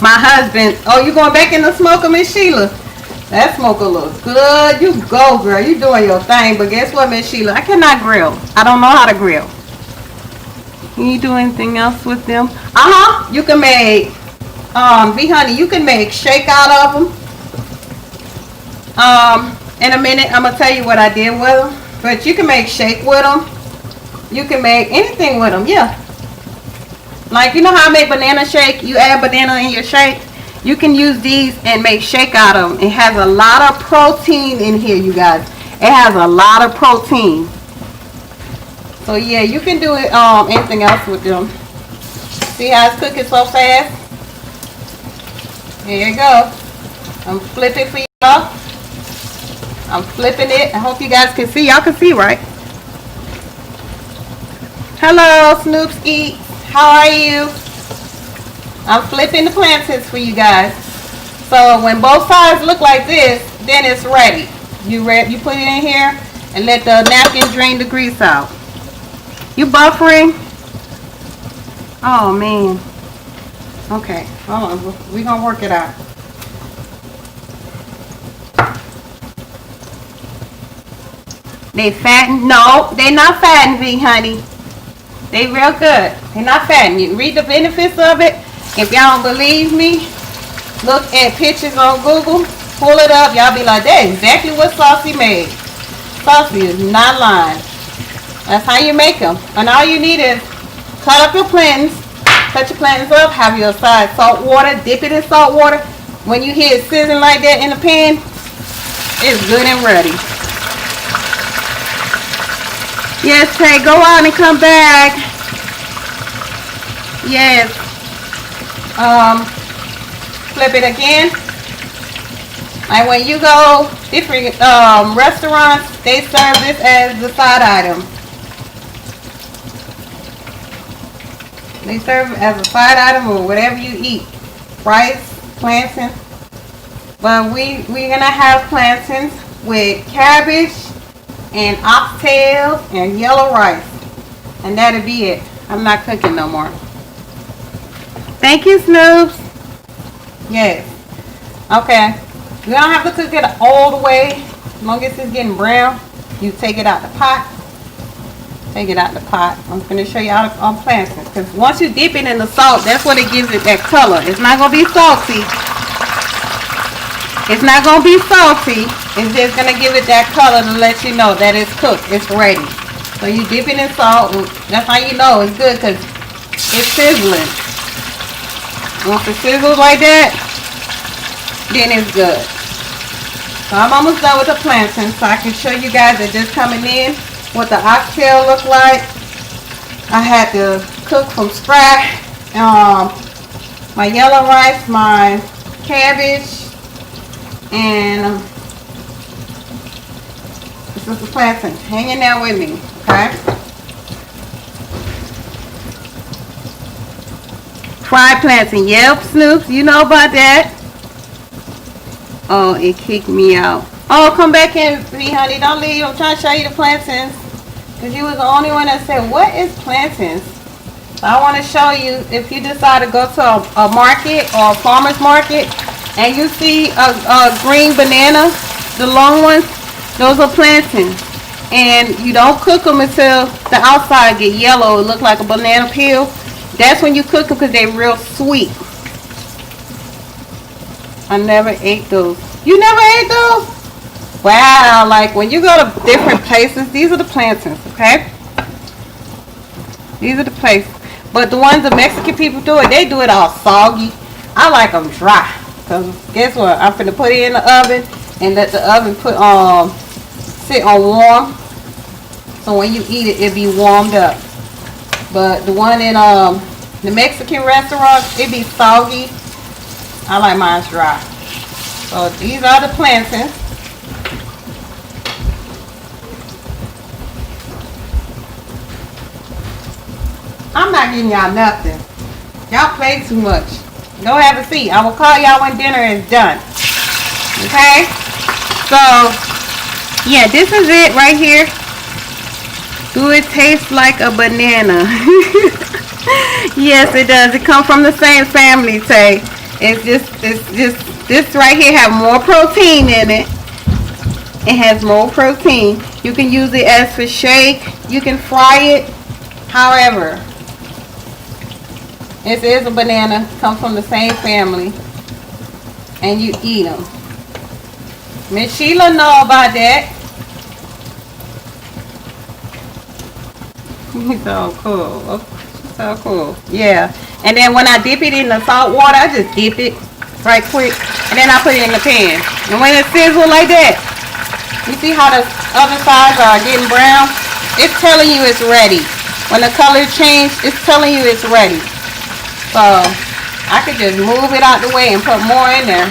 my husband, oh, you going back in the smoker, Miss Sheila? That smoker looks good. You go, girl. You doing your thing, but guess what, Miss Sheila? I cannot grill. I don't know how to grill. Can you do anything else with them? You can make, V honey, you can make shake out of them. In a minute, I'm gonna tell you what I did with them. But you can make shake with them. You can make anything with them, yeah. Like, you know how I make banana shake? You add banana in your shake. You can use these and make shake out of them. It has a lot of protein in here, you guys. It has a lot of protein. So yeah, you can do it anything else with them. See how it's cooking so fast? There you go. I'm flipping for y'all. I'm flipping it. I hope you guys can see. Y'all can see, right? Hello, Snoops Eats. How are you? I'm flipping the plantains for you guys. So when both sides look like this, then it's ready. You put it in here and let the napkin drain the grease out. You buffering? Oh man. Okay, hold on. We're gonna work it out. They fattened? No, they not fattened, V honey. They real good. They not fattened. You read the benefits of it. If y'all don't believe me, look at pictures on Google. Pull it up. Y'all be like, that's exactly what Saucy made. Saucy is not lying. That's how you make them. And all you need is cut up your plantains. Cut your plantains up. Have your side salt water. Dip it in salt water. When you hear it sizzling like that in the pan, it's good and ready. Yes, Tay, go out and come back. Yes. Flip it again. And when you go different restaurants, they serve this as the side item. They serve it as a side item or whatever you eat. Rice, plantains. But we're gonna have plantains with cabbage and oxtails and yellow rice. And that'll be it. I'm not cooking no more. Thank you, Snoops. Yes. Okay. You don't have to cook it all the way. As long as it's getting brown, you take it out the pot. Take it out the pot. I'm going to show you how to plant it. Because once you dip it in the salt, that's what it gives it that color. It's not going to be salty. It's not going to be salty. It's just going to give it that color to let you know that it's cooked. It's ready. So you dip it in salt. And that's how you know it's good because it's sizzling. Once it sizzles like that, then it's good. So I'm almost done with the plantain, so I can show you guys that just coming in what the oxtail look like. I had to cook from scratch. My yellow rice, my cabbage, and this is the plantain. Hang in there with me, okay? Fried plantain. Yep, Snoops, you know about that. Oh, it kicked me out. Oh, come back in, honey. Don't leave. I'm trying to show you the plantains. Because you was the only one that said, what is plantains? So I want to show you, if you decide to go to a market or a farmer's market, and you see a green banana, the long ones, those are plantains. And you don't cook them until the outside get yellow. It look like a banana peel. That's when you cook them because they're real sweet. I never ate those. You never ate those? Wow, like when you go to different places, these are the plantains, okay? These are the places. But the ones the Mexican people do it, they do it all soggy. I like them dry. Because guess what? I'm finna put it in the oven and let the oven sit on warm. So when you eat it, it'll be warmed up. But the one in the Mexican restaurants, it be soggy. I like mine dry. So these are the plantains. I'm not giving y'all nothing. Y'all play too much. Go have a seat. I will call y'all when dinner is done. Okay? So, yeah, this is it right here. Do it taste like a banana? Yes, it does. It comes from the same family, Tay. It's just this right here have more protein in it. It has more protein. You can use it as for shake. You can fry it. However, this is a banana. Comes from the same family. And you eat them. Miss Sheila know about that. So cool. So cool. Yeah. And then when I dip it in the salt water, I just dip it right quick. And then I put it in the pan. And when it sizzles like that, you see how the other sides are getting brown? It's telling you it's ready. When the color changes, it's telling you it's ready. So I could just move it out the way and put more in there.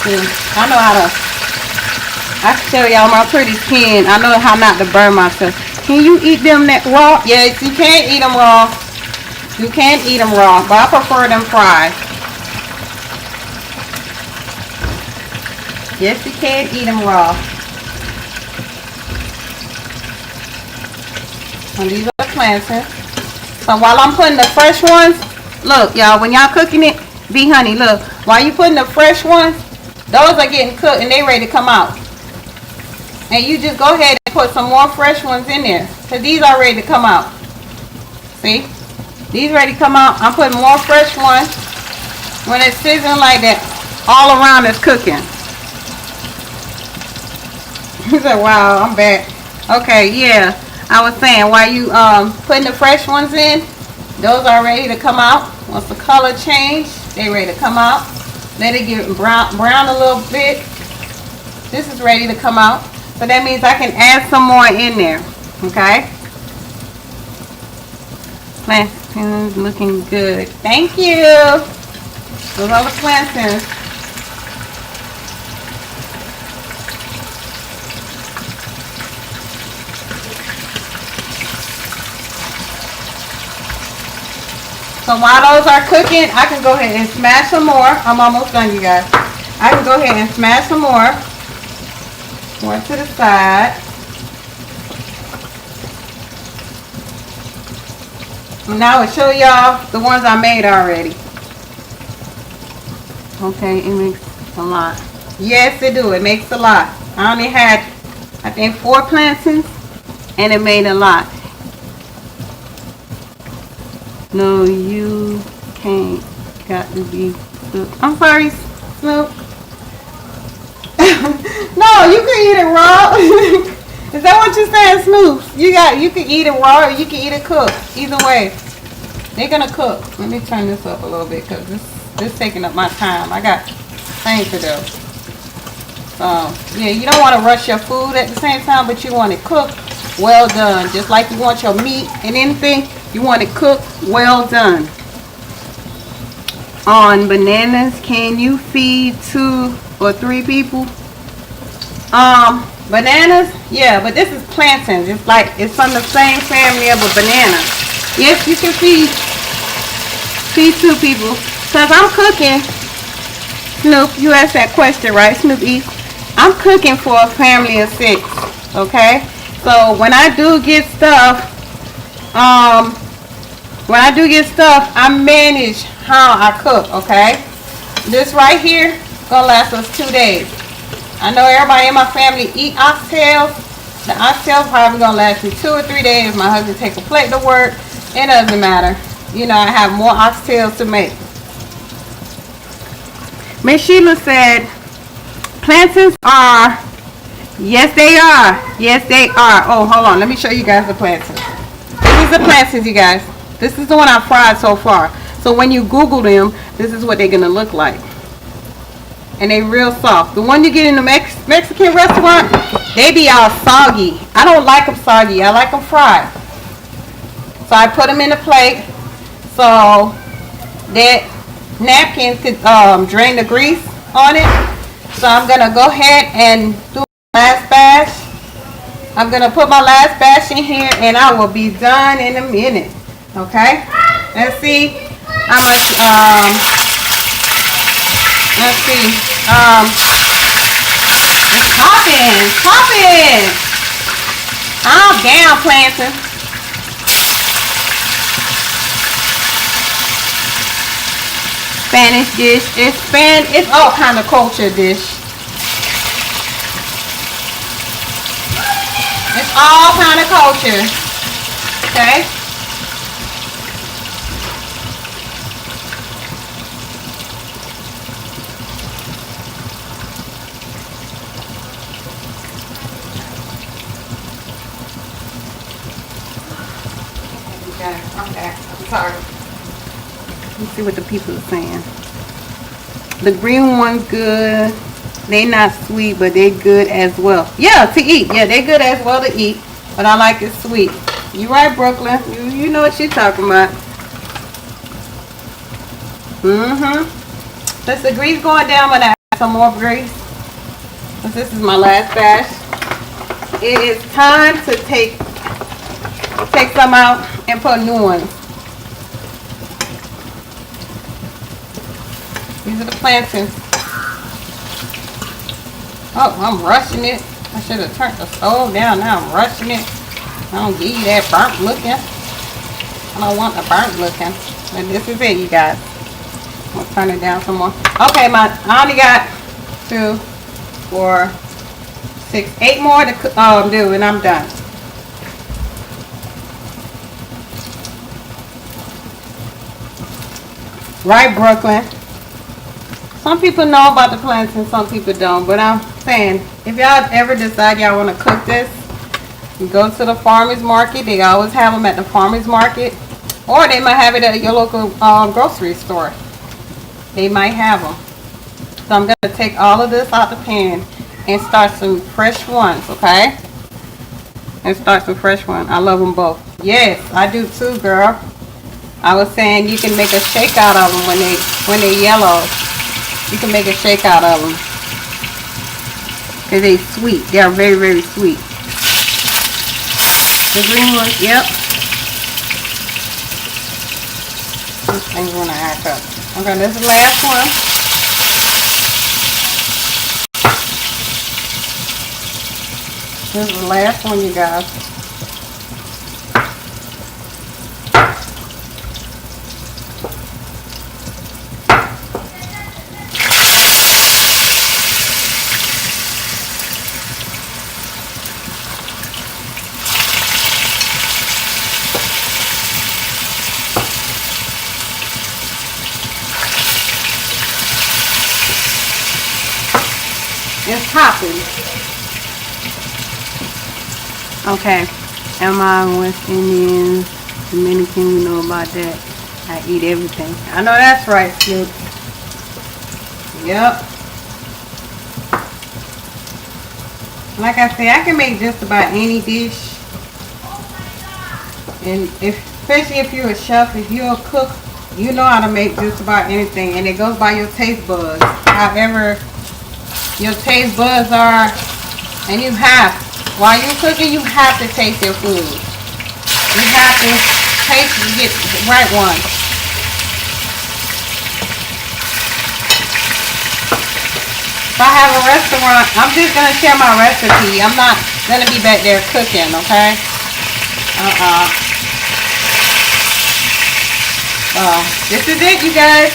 See, I know how to, I can show y'all my pretty skin. I know how not to burn myself. Can you eat them that raw? Yes, you can eat them raw. You can eat them raw, but I prefer them fried. Yes, you can eat them raw. And these are the plantains. So while I'm putting the fresh ones, look, y'all, when y'all cooking it, be honey, look, while you putting the fresh ones, those are getting cooked and they ready to come out. And you just go ahead and put some more fresh ones in there. Because these are ready to come out. See? These ready to come out. I'm putting more fresh ones. When it's sizzling like that, all around is cooking. He said, wow, I'm back. Okay, yeah. I was saying, while you putting the fresh ones in, those are ready to come out. Once the color change, they ready to come out. Let it get brown a little bit. This is ready to come out. So that means I can add some more in there. Okay. Plantains looking good. Thank you. Those are the plantains. So while those are cooking, I can go ahead and smash some more. I'm almost done, you guys. I can go ahead and smash some more. One to the side. Now I'll show y'all the ones I made already. Okay, it makes a lot. Yes, it do. It makes a lot. I only had, I think, 4 plantains, and it made a lot. No, you can't. Got to be Snoop. I'm sorry, Snoop. No, you can eat it raw. Is that what you're saying, Snoop? You can eat it raw or you can eat it cooked. Either way, they're gonna cook. Let me turn this up a little bit because this taking up my time. I got things to do. So yeah, you don't want to rush your food at the same time, but you want it cooked, well done. Just like you want your meat and anything, you want it cooked, well done. On bananas, can you feed 2 or 3 people? Bananas, yeah, but this is plantains. It's like, it's from the same family of a banana. Yes, you can feed 2 people. Cause I'm cooking, Snoop, you asked that question, right, Snoop E? I'm cooking for a family of 6, okay? So when I do get stuff, I manage how I cook, okay? This right here gonna last us 2 days. I know everybody in my family eat oxtails. The oxtails probably gonna last me 2 or 3 days. My husband take a plate to work. It doesn't matter. You know, I have more oxtails to make. Miss Sheila said, plantains are, yes they are. Yes they are. Oh, hold on. Let me show you guys the plantains. This is the plantains, you guys. This is the one I fried so far. So when you Google them, this is what they're going to look like. And they real soft. The one you get in the Mexican restaurant, they be all soggy. I don't like them soggy. I like them fried. So I put them in a plate so that napkin could drain the grease on it. So I'm going to go ahead and do my last batch. I'm going to put my last batch in here and I will be done in a minute. Okay? Let's see how much, let's see. It's popping. I'm down, plantain. Spanish dish. It's all kind of culture dish. It's all kind of culture. Okay. I'm back. I'm sorry. Let's see what the people are saying. The green one's good. They not sweet, but they good as well. Yeah, to eat. Yeah, they good as well to eat. But I like it sweet. You right, Brooklyn. You know what you're talking about. Since the grease going down, I'm gonna add some more grease. Since this is my last batch. It is time to take some out and put new ones. These are the plantains. Oh, I'm rushing it. I should have turned the stove down. Now I'm rushing it. I don't give you that burnt looking. I don't want the burnt looking. But this is it, you guys. I'm gonna turn it down some more. Okay, I only got 2, 4, 6, 8 more to do, and I'm done. Right, Brooklyn? Some people know about the plantains, some people don't, but saying, if y'all ever decide y'all want to cook this, you go to the farmer's market. They always have them at the farmer's market. Or they might have it at your local grocery store. They might have them. So I'm going to take all of this out the pan and start some fresh ones, okay? And start some fresh ones. I love them both. Yes, I do too, girl. I was saying you can make a shake out of them when they're yellow. You can make a shake out of them. Because they're sweet. They are very, very sweet. The green ones, yep. These things want to act up. Okay, this is the last one. This is the last one, you guys. It's hopping. Okay. Am I West Indian, Dominican? You know about that. I eat everything. I know that's right, Snoop. Yep. Like I say, I can make just about any dish. And especially if you're a chef, if you're a cook, you know how to make just about anything. And it goes by your taste buds. However your taste buds are, and you have, while you're cooking, you have to taste your food. You have to taste and get the right one. If I have a restaurant, I'm just going to share my recipe. I'm not going to be back there cooking, okay? This is it, you guys,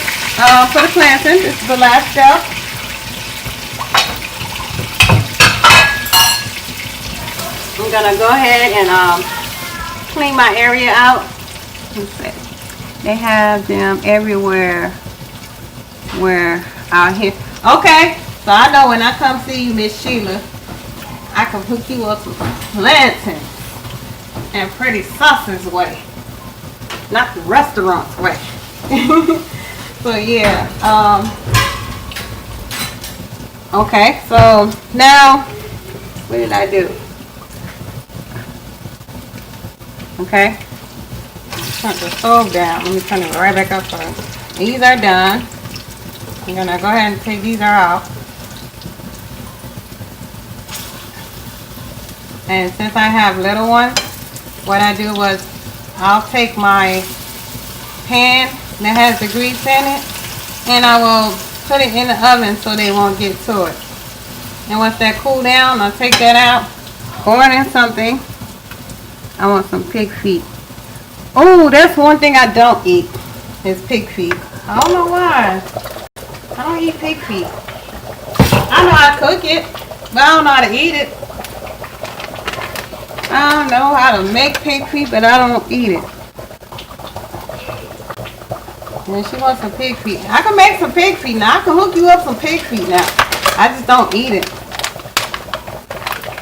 for the plantain. This is the last step. I'm gonna go ahead and clean my area out. They have them everywhere where out here. Okay, so I know when I come see you, Miss Sheila, I can hook you up some plantains and pretty sausage way, not the restaurant's way. So yeah, okay, so now what did I do? Okay, turn the stove down. Let me turn it right back up first. These are done. I'm gonna go ahead and take these out. And since I have little ones, what I do was I'll take my pan that has the grease in it and I will put it in the oven so they won't get to it. And once that cool down, I'll take that out, pour it in something. I want some pig feet. Oh, that's one thing I don't eat, is pig feet. I don't know why. I don't eat pig feet. I know how to cook it, but I don't know how to eat it. I don't know how to make pig feet, but I don't eat it. And she wants some pig feet. I can make some pig feet now. I can hook you up some pig feet now. I just don't eat it.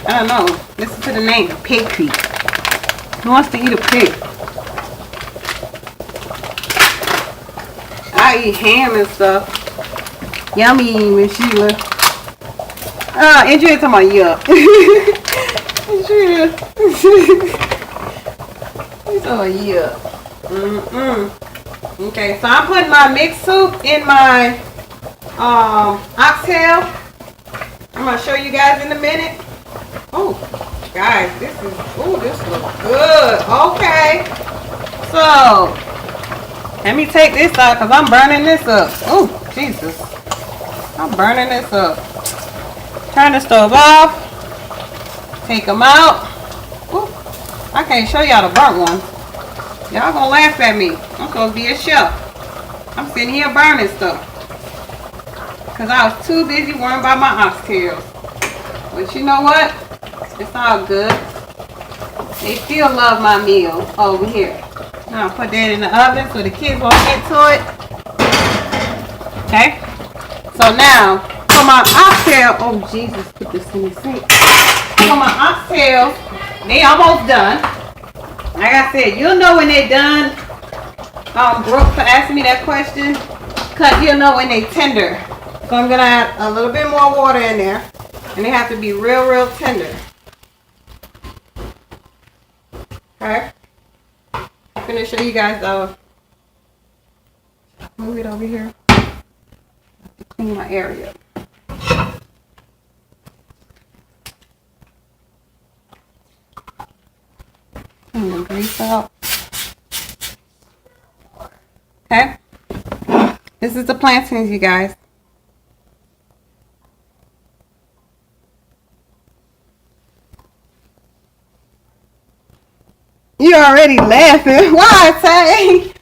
I don't know. Listen to the name, pig feet. Who wants to eat a pig? I eat ham and stuff. Yummy, Miss Sheila. Andrea talking about yuck. Andrea. He's talking about yuck. Okay, so I'm putting my mixed soup in my oxtail. I'm gonna show you guys in a minute. Oh. Guys, this looks good. Okay. So, let me take this out because I'm burning this up. Oh, Jesus. I'm burning this up. Turn the stove off. Take them out. Ooh, I can't show y'all the burnt ones. Y'all gonna laugh at me. I'm supposed to be a chef. I'm sitting here burning stuff. Because I was too busy worrying about my oxtails. But you know what? It's all good. They still love my meal over here. Now I'll put that in the oven so the kids won't get to it. Okay. So now for my oxtail, oxtail. Oh Jesus, put this in the sink. So my oxtails, they almost done. Like I said, you'll know when they're done. Brooke for asking me that question, because you'll know when they tender. So I'm gonna add a little bit more water in there, and they have to be real tender. Okay. I'm gonna show you guys move it over here. I have to clean my area. Clean the grease out. Okay. This is the plantains, you guys. You're already laughing. Why, Tay?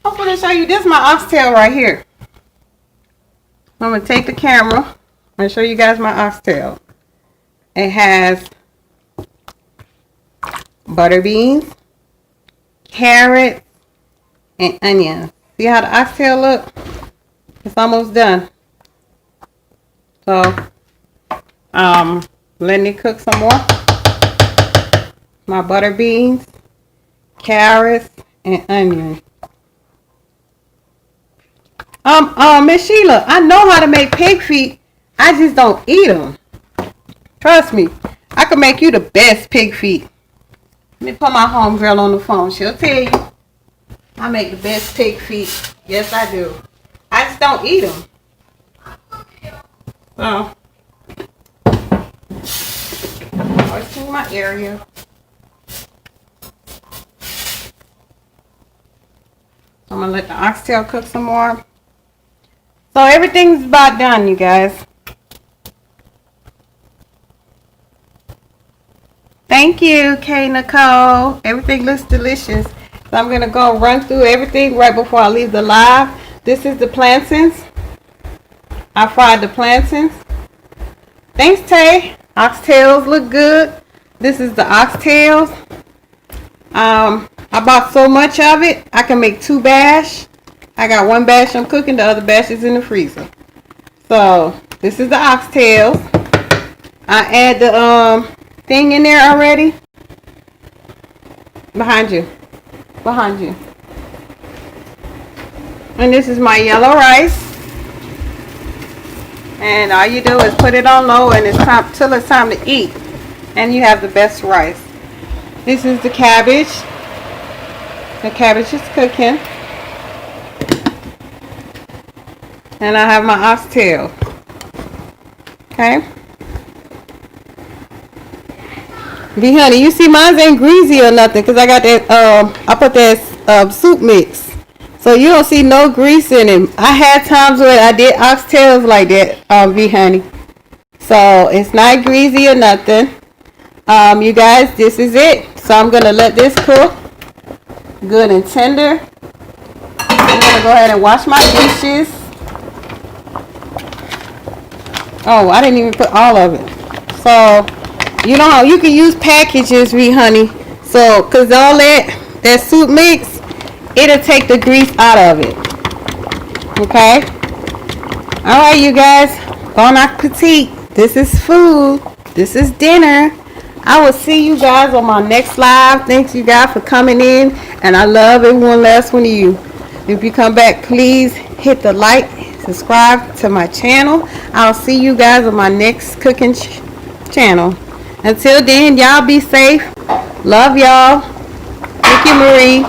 I'm going to show you. This is my oxtail right here. I'm going to take the camera and show you guys my oxtail. It has butter beans, carrots, and onions. See how the oxtail look? It's almost done. So, letting it cook some more. My butter beans, carrots, and onions. Miss Sheila, I know how to make pig feet. I just don't eat them. Trust me, I can make you the best pig feet. Let me put my homegirl on the phone. She'll tell you. I make the best pig feet. Yes, I do. I just don't eat them. So, always clean my area. I'm going to let the oxtail cook some more. So everything's about done, you guys. Thank you, Kay Nicole. Everything looks delicious. So I'm going to go run through everything right before I leave the live. This is the plantains. I fried the plantains. Thanks, Tay. Oxtails look good. This is the oxtails. I bought so much of it, I can make 2 bash. I got 1 bash I'm cooking, the other bash is in the freezer. So, this is the oxtails. I add the thing in there already. Behind you. Behind you. And this is my yellow rice. And all you do is put it on low and it's time till it's time to eat. And you have the best rice. This is the cabbage. The cabbage is cooking. And I have my oxtail. Okay. B honey, you see mine ain't greasy or nothing because I got that I put that soup mix. So you don't see no grease in it. I had times where I did oxtails like that, B honey. So it's not greasy or nothing. You guys, this is it. So I'm gonna let this cook good and tender. I'm gonna go ahead and wash my dishes. Oh, I didn't even put all of it. So you know you can use packages, honey. So cause all that soup mix, it'll take the grease out of it. Okay. All right, you guys. Bon appetit. This is food. This is dinner. I will see you guys on my next live. Thanks you guys for coming in. And I love every one last one of you. If you come back, please hit the like, subscribe to my channel. I'll see you guys on my next cooking channel. Until then, y'all be safe. Love y'all. Vicky Marie.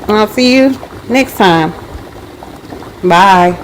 And I'll see you next time. Bye.